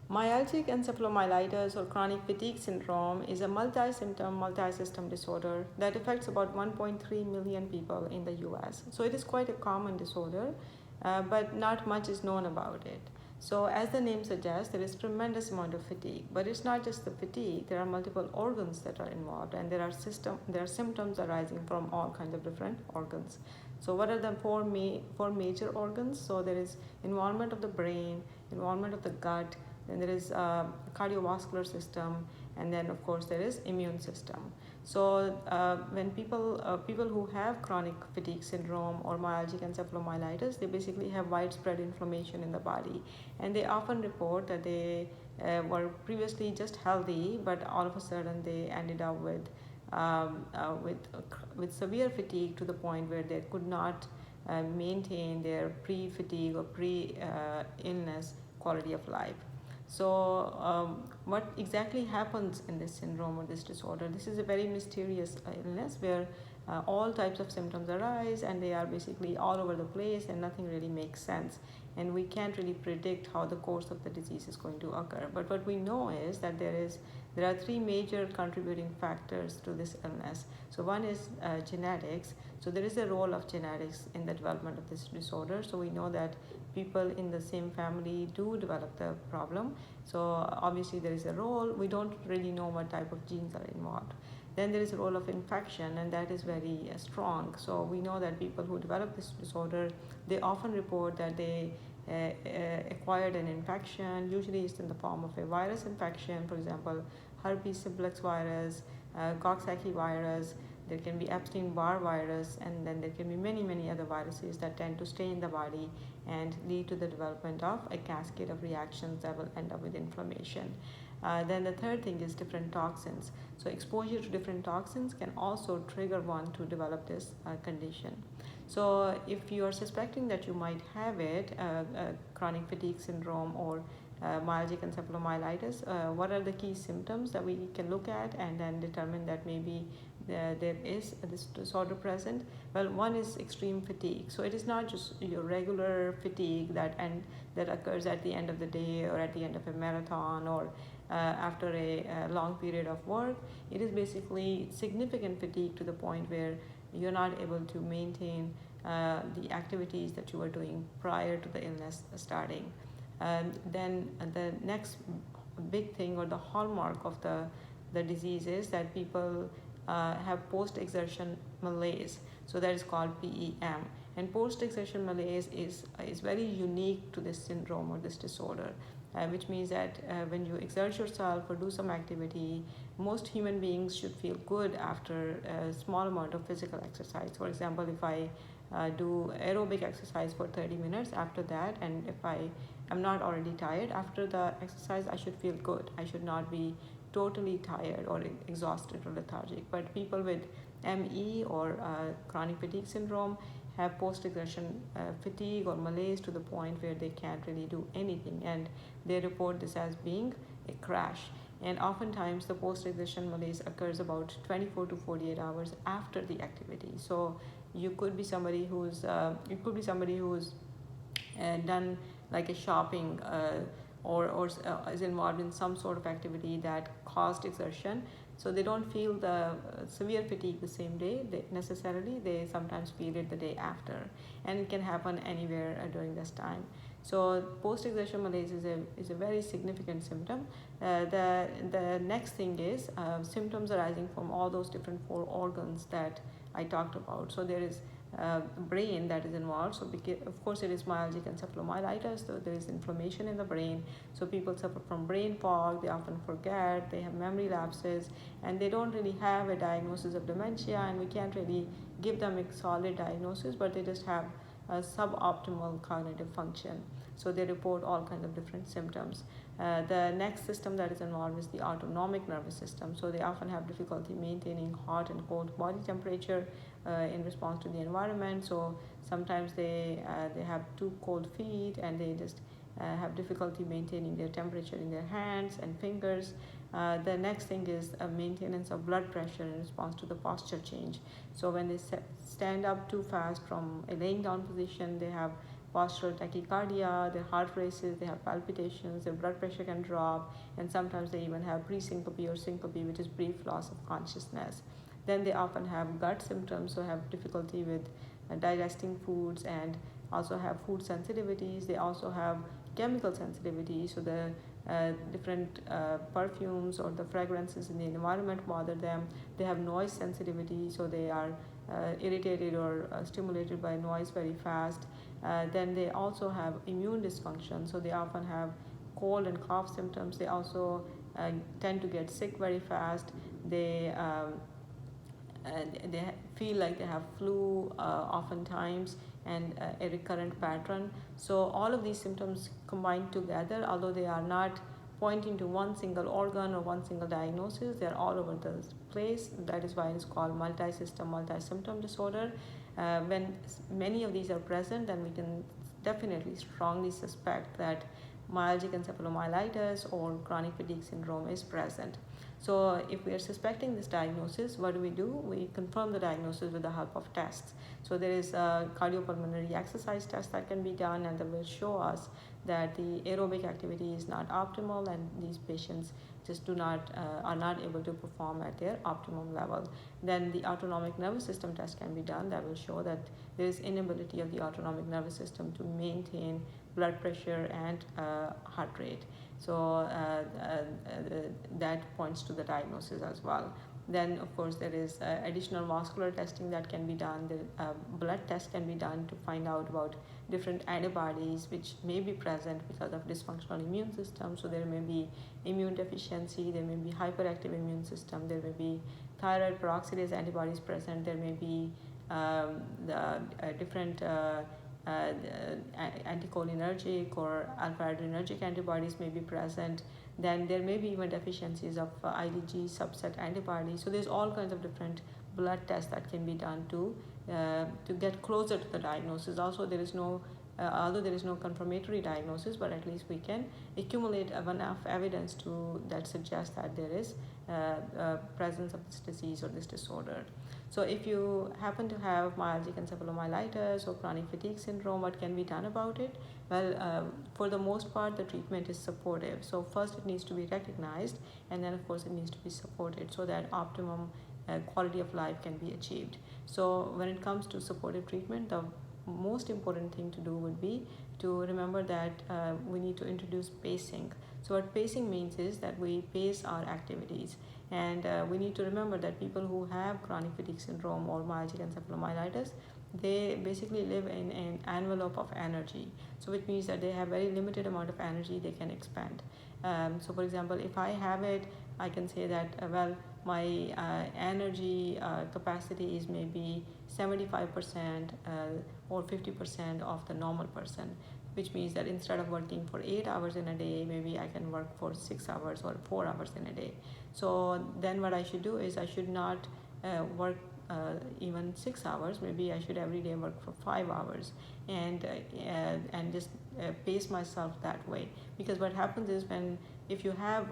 Myalgic encephalomyelitis or chronic fatigue syndrome is a multi-symptom, multi-system disorder that affects about 1.3 million people in the US. So it is quite a common disorder, but not much is known about it. So as the name suggests, there is tremendous amount of fatigue, but it's not just the fatigue. There are multiple organs that are involved, and there are symptoms arising from all kinds of different organs. So what are the four major organs? So there is involvement of the brain, involvement of the gut, then there is cardiovascular system, and then of course there is immune system. So when people who have chronic fatigue syndrome or myalgic encephalomyelitis, they basically have widespread inflammation in the body, and they often report that they were previously just healthy, but all of a sudden they ended up with severe fatigue to the point where they could not maintain their pre-fatigue or pre-illness quality of life. So, what exactly happens in this syndrome or this disorder? This is a very mysterious illness where all types of symptoms arise and they are basically all over the place and nothing really makes sense. And we can't really predict how the course of the disease is going to occur. But what we know is that there are three major contributing factors to this illness. So one is genetics. So there is a role of genetics in the development of this disorder. So we know that people in the same family do develop the problem. So obviously there is a role. We don't really know what type of genes are involved. Then there is a role of infection, and that is very strong. So we know that people who develop this disorder, they often report that they acquired an infection. Usually it's in the form of a virus infection, for example, herpes simplex virus, Coxsackie virus. There can be Epstein-Barr virus, and then there can be many other viruses that tend to stay in the body and lead to the development of a cascade of reactions that will end up with inflammation. Then the third thing is different toxins. So exposure to different toxins can also trigger one to develop this condition. So if you are suspecting that you might have it, chronic fatigue syndrome or myalgic encephalomyelitis, what are the key symptoms that we can look at and then determine that maybe there is this disorder present? Well, one is extreme fatigue. So it is not just your regular fatigue that occurs at the end of the day or at the end of a marathon or after a long period of work. It is basically significant fatigue to the point where you're not able to maintain the activities that you were doing prior to the illness starting. Then the next big thing or the hallmark of the disease is that people have post-exertion malaise. So that is called PEM. And post-exertion malaise is very unique to this syndrome or this disorder, which means that when you exert yourself or do some activity, most human beings should feel good after a small amount of physical exercise. For example, if I do aerobic exercise for 30 minutes after that, and if I am not already tired after the exercise, I should feel good. I should not be totally tired or exhausted or lethargic. But people with ME or chronic fatigue syndrome have post-exertion fatigue or malaise to the point where they can't really do anything, and they report this as being a crash. And oftentimes the post-exertion malaise occurs about 24 to 48 hours after the activity. So you could be somebody who's done like a shopping or is involved in some sort of activity that caused exertion. So they don't feel the severe fatigue the same day necessarily. They sometimes feel it the day after, and it can happen anywhere during this time. So post-exertion malaise is a very significant symptom. The next thing is symptoms arising from all those different four organs that I talked about. So there is brain that is involved. So of course it is myalgic encephalomyelitis. So there is inflammation in the brain. So people suffer from brain fog. They often forget. They have memory lapses, and they don't really have a diagnosis of dementia. And we can't really give them a solid diagnosis, but they just have a suboptimal cognitive function. So they report all kinds of different symptoms. The next system that is involved is the autonomic nervous system. So they often have difficulty maintaining hot and cold body temperature in response to the environment. So sometimes they have too cold feet, and they just have difficulty maintaining their temperature in their hands and fingers. The next thing is a maintenance of blood pressure in response to the posture change. So when they stand up too fast from a laying down position, they have postural tachycardia, their heart races, they have palpitations, their blood pressure can drop, and sometimes they even have pre-syncope or syncope, which is brief loss of consciousness. Then they often have gut symptoms, so have difficulty with digesting foods, and also have food sensitivities. They also have chemical sensitivity, so the different perfumes or the fragrances in the environment bother them. They have noise sensitivity, so they are irritated or stimulated by noise very fast. Then they also have immune dysfunction, so they often have cold and cough symptoms. They also tend to get sick very fast. They feel like they have flu oftentimes, and a recurrent pattern. So all of these symptoms combined together, although they are not pointing to one single organ or one single diagnosis, they are all over the place. That is why it's called multi-system, multi-symptom disorder. When many of these are present, then we can definitely strongly suspect that myalgic encephalomyelitis or chronic fatigue syndrome is present. So if we are suspecting this diagnosis, what do? We confirm the diagnosis with the help of tests. So there is a cardiopulmonary exercise test that can be done, and that will show us that the aerobic activity is not optimal, and these patients just are not able to perform at their optimum level. Then the autonomic nervous system test can be done, that will show that there is inability of the autonomic nervous system to maintain blood pressure and heart rate. So that points to the diagnosis as well. Then of course there is additional vascular testing that can be done. The blood test can be done to find out about different antibodies which may be present because of dysfunctional immune system. So there may be immune deficiency, there may be hyperactive immune system, there may be thyroid peroxidase antibodies present, there may be the different anticholinergic or alpha-adrenergic antibodies may be present. Then there may be even deficiencies of IgG subset antibodies. So there's all kinds of different blood tests that can be done to get closer to the diagnosis. Also, there is no although there is no confirmatory diagnosis, but at least we can accumulate enough evidence that suggests that there is presence of this disease or this disorder. So if you happen to have myalgic encephalomyelitis or chronic fatigue syndrome, what can be done about it? Well, for the most part, the treatment is supportive. So first it needs to be recognized, and then of course it needs to be supported so that optimum quality of life can be achieved. So when it comes to supportive treatment, the most important thing to do would be to remember that we need to introduce pacing. So what pacing means is that we pace our activities, and we need to remember that people who have chronic fatigue syndrome or myalgic encephalomyelitis, they basically live in an envelope of energy. So which means that they have very limited amount of energy they can expend. So for example, if I have it, I can say that my energy capacity is maybe 75% or 50% of the normal person, which means that instead of working for 8 hours in a day, maybe I can work for 6 hours or 4 hours in a day. So then what I should do is I should not work even 6 hours. Maybe I should every day work for 5 hours, and just pace myself that way. Because what happens is, if you have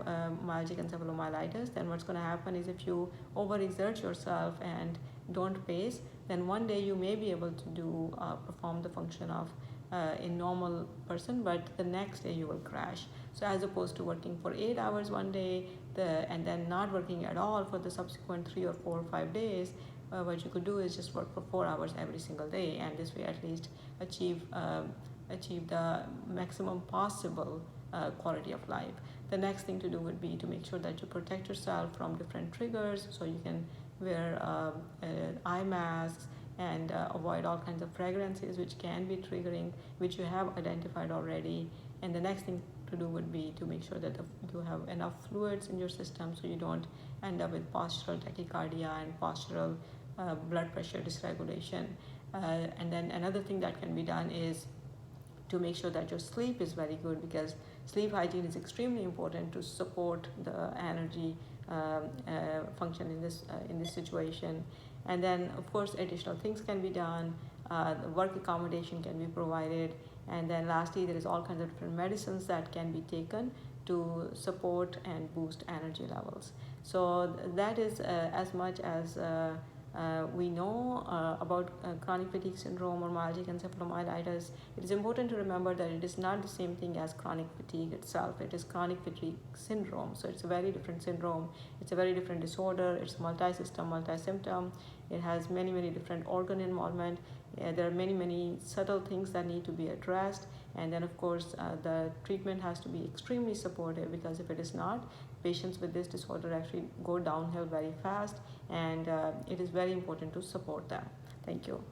myalgic encephalomyelitis, then what's going to happen is if you overexert yourself and don't pace, then one day you may be able to perform the function of a normal person, but the next day you will crash. So as opposed to working for 8 hours one day and then not working at all for the subsequent 3 or 4 or 5 days, what you could do is just work for 4 hours every single day, and this way at least achieve the maximum possible quality of life. The next thing to do would be to make sure that you protect yourself from different triggers, so you can wear eye masks and avoid all kinds of fragrances which can be triggering, which you have identified already. And the next thing to do would be to make sure that you have enough fluids in your system so you don't end up with postural tachycardia and postural blood pressure dysregulation. And then another thing that can be done is to make sure that your sleep is very good, because sleep hygiene is extremely important to support the energy function in this situation. And then of course additional things can be done, work accommodation can be provided, and then lastly there is all kinds of different medicines that can be taken to support and boost energy levels. So that is as much as we know about chronic fatigue syndrome or myalgic encephalomyelitis, it is important to remember that it is not the same thing as chronic fatigue itself. It is chronic fatigue syndrome. So it's a very different syndrome. It's a very different disorder. It's multi-system, multi-symptom. It has many, many different organ involvement. There are many, many subtle things that need to be addressed. And then, of course, the treatment has to be extremely supportive, because if it is not, patients with this disorder actually go downhill very fast, and it is very important to support them. Thank you.